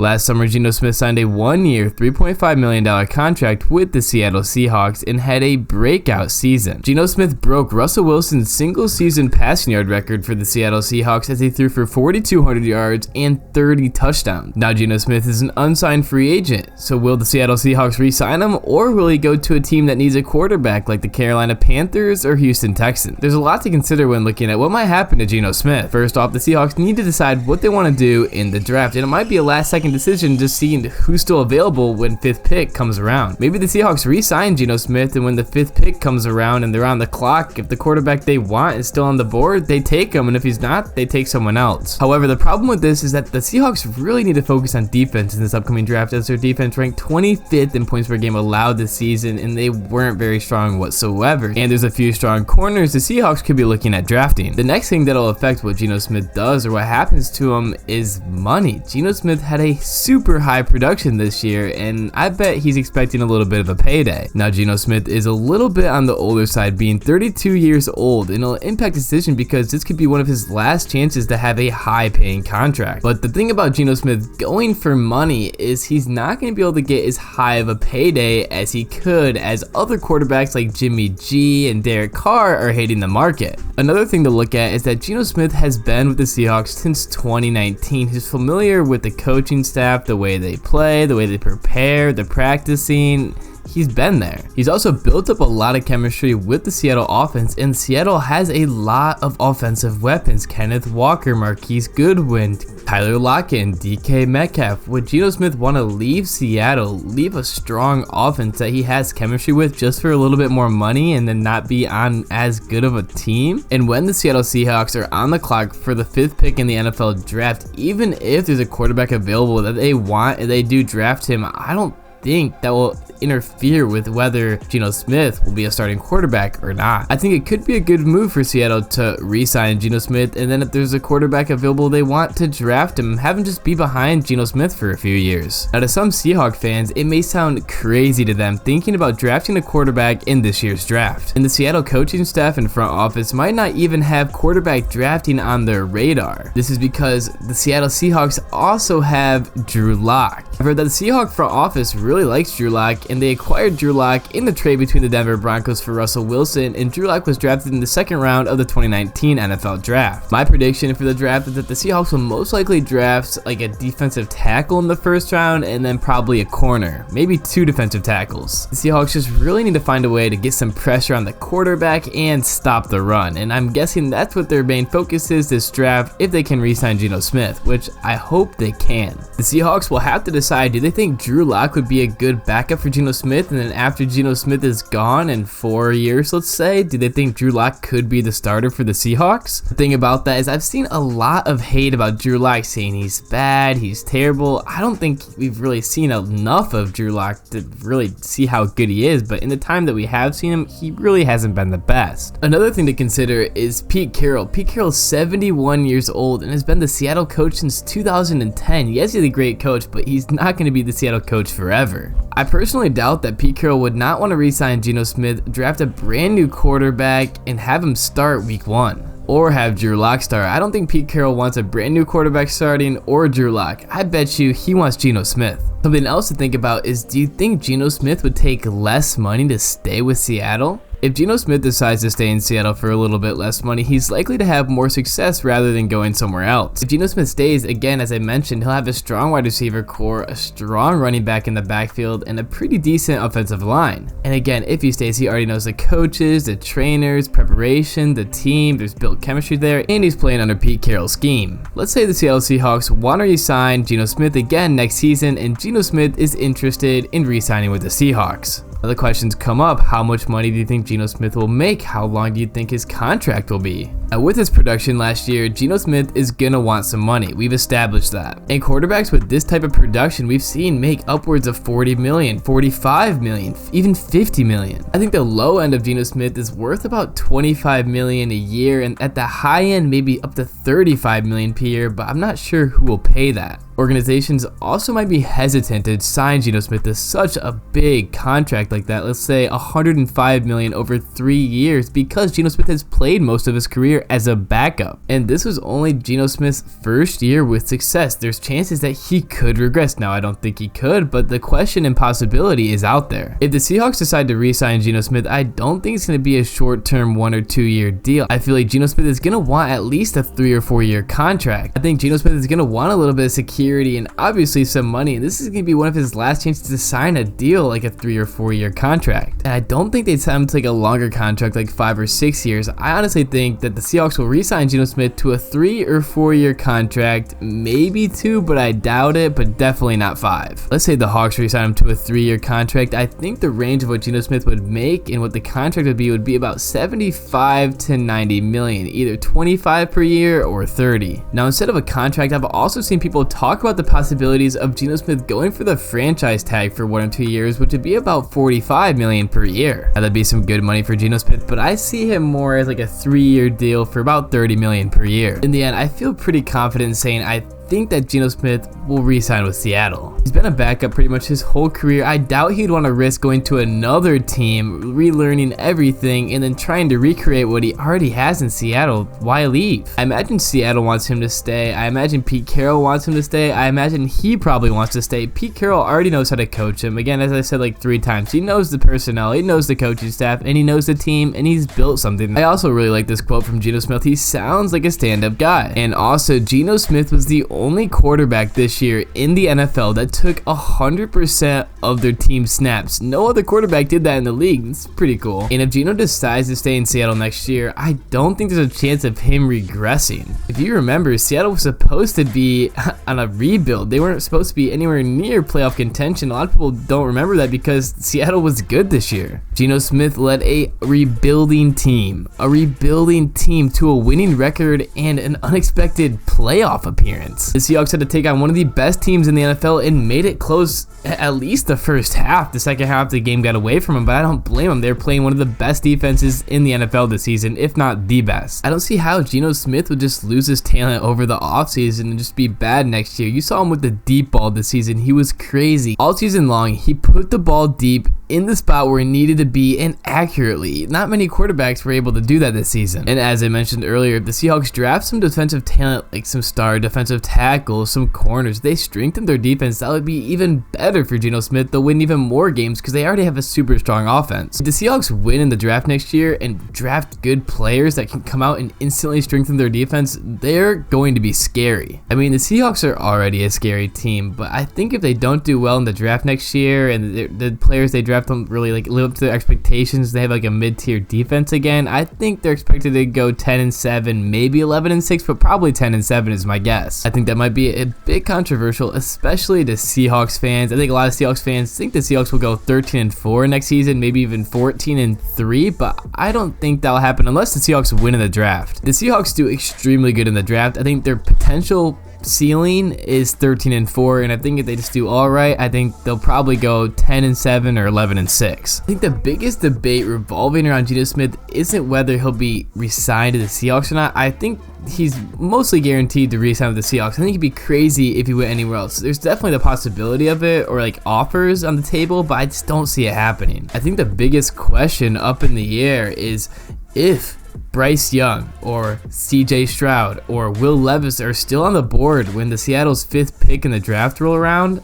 Last summer, Geno Smith signed a 1-year, $3.5 million contract with the Seattle Seahawks and had a breakout season. Geno Smith broke Russell Wilson's single-season passing yard record for the Seattle Seahawks as he threw for 4,200 yards and 30 touchdowns. Now Geno Smith is an unsigned free agent, so will the Seattle Seahawks re-sign him, or will he go to a team that needs a quarterback like the Carolina Panthers or Houston Texans? There's a lot to consider when looking at what might happen to Geno Smith. First off, the Seahawks need to decide what they want to do in the draft, and it might be a last-second decision just seeing who's still available when 5th pick comes around. Maybe the Seahawks re-sign Geno Smith, and when the 5th pick comes around and they're on the clock, if the quarterback they want is still on the board, they take him, and if he's not, they take someone else. However, the problem with this is that the Seahawks really need to focus on defense in this upcoming draft, as their defense ranked 25th in points per game allowed this season, and they weren't very strong whatsoever. And there's a few strong corners the Seahawks could be looking at drafting. The next thing that'll affect what Geno Smith does or what happens to him is money. Geno Smith had a super high production this year, and I bet he's expecting a little bit of a payday. Now, Geno Smith is a little bit on the older side, being 32 years old, and it'll impact his decision because this could be one of his last chances to have a high-paying contract. But the thing about Geno Smith going for money is he's not going to be able to get as high of a payday as he could, as other quarterbacks like Jimmy G and Derek Carr are hitting the market. Another thing to look at is that Geno Smith has been with the Seahawks since 2019. He's familiar with the coaching staff, the way they play, the way they prepare, the practicing. He's been there. He's also built up a lot of chemistry with the Seattle offense, and Seattle has a lot of offensive weapons. Kenneth Walker, Marquise Goodwin, Tyler Lockett, and DK Metcalf. Would Geno Smith want to leave Seattle, leave a strong offense that he has chemistry with just for a little bit more money and then not be on as good of a team? And when the Seattle Seahawks are on the clock for the 5th pick in the NFL draft, even if there's a quarterback available that they want and they do draft him, I don't think that will interfere with whether Geno Smith will be a starting quarterback or not. I think it could be a good move for Seattle to re-sign Geno Smith, and then if there's a quarterback available they want to draft him, have him just be behind Geno Smith for a few years. Now, to some Seahawk fans, it may sound crazy to them thinking about drafting a quarterback in this year's draft, and the Seattle coaching staff and front office might not even have quarterback drafting on their radar. This is because the Seattle Seahawks also have Drew Lock. I've heard that the Seahawk front office really likes Drew Lock, and they acquired Drew Lock in the trade between the Denver Broncos for Russell Wilson, and Drew Lock was drafted in the 2nd round of the 2019 NFL Draft. My prediction for the draft is that the Seahawks will most likely draft like a defensive tackle in the 1st round, and then probably a corner, maybe 2 defensive tackles. The Seahawks just really need to find a way to get some pressure on the quarterback and stop the run, and I'm guessing that's what their main focus is this draft if they can re-sign Geno Smith, which I hope they can. The Seahawks will have to decide, do they think Drew Lock would be a good backup for Geno Smith, and then after Geno Smith is gone in 4 years, let's say, do they think Drew Lock could be the starter for the Seahawks? The thing about that is I've seen a lot of hate about Drew Lock, saying he's bad, he's terrible. I don't think we've really seen enough of Drew Lock to really see how good he is, but in the time that we have seen him, he really hasn't been the best. Another thing to consider is Pete Carroll. Pete Carroll's 71 years old and has been the Seattle coach since 2010. Yes, he's a great coach, but he's not going to be the Seattle coach forever. I personally doubt that Pete Carroll would not want to re-sign Geno Smith, draft a brand new quarterback, and have him start week 1. Or have Drew Lock start. I don't think Pete Carroll wants a brand new quarterback starting or Drew Lock. I bet you he wants Geno Smith. Something else to think about is, do you think Geno Smith would take less money to stay with Seattle? If Geno Smith decides to stay in Seattle for a little bit less money, he's likely to have more success rather than going somewhere else. If Geno Smith stays, again, as I mentioned, he'll have a strong wide receiver core, a strong running back in the backfield, and a pretty decent offensive line. And again, if he stays, he already knows the coaches, the trainers, preparation, the team, there's built chemistry there, and he's playing under Pete Carroll's scheme. Let's say the Seattle Seahawks want to re-sign Geno Smith again next season, and Geno Smith is interested in re-signing with the Seahawks. Other questions come up. How much money do you think Geno Smith will make? How long do you think his contract will be? Now, with his production last year, Geno Smith is gonna want some money. We've established that. And quarterbacks with this type of production we've seen make upwards of $40 million, $45 million, even $50 million. I think the low end of Geno Smith is worth about $25 million a year, and at the high end, maybe up to $35 million per year, but I'm not sure who will pay that. Organizations also might be hesitant to sign Geno Smith to such a big contract like that, let's say $105 million over 3 years, because Geno Smith has played most of his career year as a backup. And this was only Geno Smith's first year with success. There's chances that he could regress. Now, I don't think he could, but the question and possibility is out there. If the Seahawks decide to re-sign Geno Smith, I don't think it's going to be a short-term 1 or 2 year deal. I feel like Geno Smith is going to want at least a 3 or 4 year contract. I think Geno Smith is going to want a little bit of security and obviously some money, and this is going to be one of his last chances to sign a deal like a 3 or 4 year contract. And I don't think they'd sign him to like a longer contract like 5 or 6 years. I honestly think that the Seahawks will re-sign Geno Smith to a 3 or 4 year contract, maybe 2, but I doubt it, but definitely not 5. Let's say the Hawks re-sign him to a 3 year contract. I think the range of what Geno Smith would make and what the contract would be about 75 to 90 million, either 25 per year or 30. Now, instead of a contract, I've also seen people talk about the possibilities of Geno Smith going for the franchise tag for 1 or 2 years, which would be about 45 million per year. Now, that'd be some good money for Geno Smith, but I see him more as like a 3 year deal for about 30 million per year. In the end, I feel pretty confident in saying I think that Geno Smith will re-sign with Seattle. He's been a backup pretty much his whole career. I doubt he'd want to risk going to another team, relearning everything, and then trying to recreate what he already has in Seattle. Why leave? I imagine Seattle wants him to stay. I imagine Pete Carroll wants him to stay. I imagine he probably wants to stay. Pete Carroll already knows how to coach him. Again, as I said like 3 times, he knows the personnel, he knows the coaching staff, and he knows the team, and he's built something. I also really like this quote from Geno Smith. He sounds like a stand-up guy. And also, Geno Smith was the only quarterback this year in the NFL that took 100% of their team snaps. No other quarterback did that in the league. It's pretty cool. And if Geno decides to stay in Seattle next year, I don't think there's a chance of him regressing. If you remember, Seattle was supposed to be on a rebuild. They weren't supposed to be anywhere near playoff contention. A lot of people don't remember that because Seattle was good this year. Geno Smith led a rebuilding team to a winning record and an unexpected playoff appearance. The Seahawks had to take on one of the best teams in the NFL and made it close at least the first half. The second half, the game got away from them, but I don't blame them. They're playing one of the best defenses in the NFL this season, if not the best. I don't see how Geno Smith would just lose his talent over the offseason and just be bad next year. You saw him with the deep ball this season. He was crazy. All season long, he put the ball deep in the spot where it needed to be and accurately. Not many quarterbacks were able to do that this season. And as I mentioned earlier, if the Seahawks draft some defensive talent, like some star defensive tackles, some corners, they strengthen their defense, that would be even better for Geno Smith. They'll win even more games because they already have a super strong offense. If the Seahawks win in the draft next year and draft good players that can come out and instantly strengthen their defense, they're going to be scary. I mean, the Seahawks are already a scary team, but I think if they don't do well in the draft next year and the players they draft don't really like live up to their expectations, they have like a mid-tier defense again, I think they're expected to go 10-7, maybe 11-6, but probably 10-7 is my guess. I think that might be a bit controversial, especially to Seahawks fans. I think a lot of Seahawks fans think the Seahawks will go 13-4 next season, maybe even 14-3, but I don't think that'll happen unless the Seahawks win in the draft. The Seahawks do extremely good in the draft. I think their potential ceiling is 13-4, and I think if they just do all right, I think they'll probably go 10-7 or 11-6. I think the biggest debate revolving around Geno Smith isn't whether he'll be re-signed to the Seahawks or not. I think he's mostly guaranteed to re-sign with the Seahawks. I think it'd be crazy if he went anywhere else. There's definitely the possibility of it, or like offers on the table, but I just don't see it happening. I think the biggest question up in the air is if Bryce Young or CJ Stroud or Will Levis are still on the board when the Seattle's 5th pick in the draft roll around,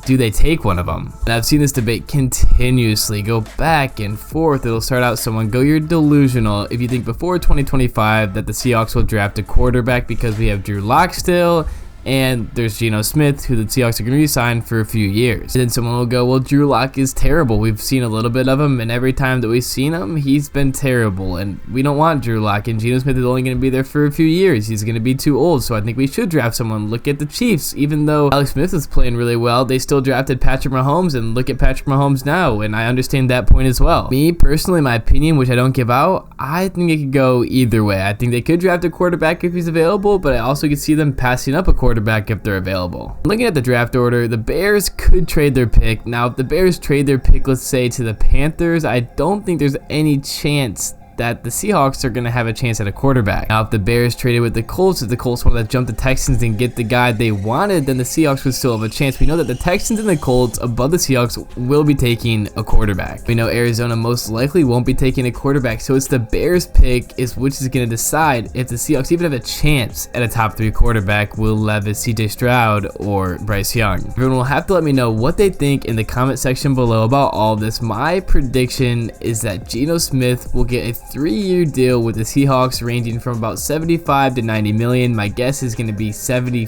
do they take one of them? And I've seen this debate continuously go back and forth. It'll start out someone go, you're delusional if you think before 2025 that the Seahawks will draft a quarterback because we have Drew Lock still, and there's Geno Smith, who the Seahawks are going to re-sign for a few years. And then someone will go, well, Drew Lock is terrible. We've seen a little bit of him, and every time that we've seen him, he's been terrible, and we don't want Drew Lock, and Geno Smith is only going to be there for a few years. He's going to be too old, so I think we should draft someone. Look at the Chiefs. Even though Alex Smith is playing really well, they still drafted Patrick Mahomes, and look at Patrick Mahomes now, and I understand that point as well. Me, personally, my opinion, which I don't give out, I think it could go either way. I think they could draft a quarterback if he's available, but I also could see them passing up a quarterback if they're available. Looking at the draft order, the Bears could trade their pick. Now, if the Bears trade their pick, let's say to the Panthers, I don't think there's any chance that the Seahawks are going to have a chance at a quarterback. Now, if the Bears traded with the Colts, if the Colts wanted to jump the Texans and get the guy they wanted, then the Seahawks would still have a chance. We know that the Texans and the Colts above the Seahawks will be taking a quarterback. We know Arizona most likely won't be taking a quarterback, so it's the Bears' pick is which is going to decide if the Seahawks even have a chance at a top 3 quarterback, Will Levis, CJ Stroud, or Bryce Young. Everyone will have to let me know what they think in the comment section below about all this. My prediction is that Geno Smith will get a 3-year deal with the Seahawks ranging from about 75 to 90 million. My guess is going to be 70.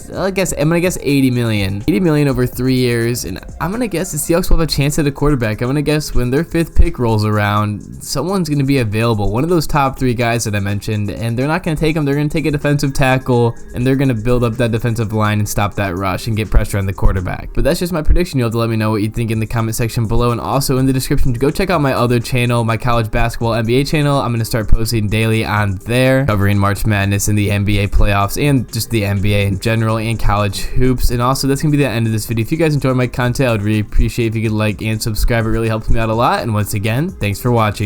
I'm gonna guess 80 million. 80 million over 3 years, and I'm gonna guess the Seahawks will have a chance at a quarterback. I'm gonna guess when their 5th pick rolls around, someone's gonna be available, one of those top 3 guys that I mentioned, and they're not gonna take them. They're gonna take a defensive tackle, and they're gonna build up that defensive line and stop that rush and get pressure on the quarterback. But that's just my prediction. You'll have to let me know what you think in the comment section below, and also in the description, go check out my other channel, my college basketball NBA channel. I'm gonna start posting daily on there, covering March Madness and the NBA playoffs and just the NBA in general and college hoops. And also, that's gonna be the end of this video. If you guys enjoyed my content, I would really appreciate if you could like and subscribe. It really helps me out a lot. And once again, thanks for watching.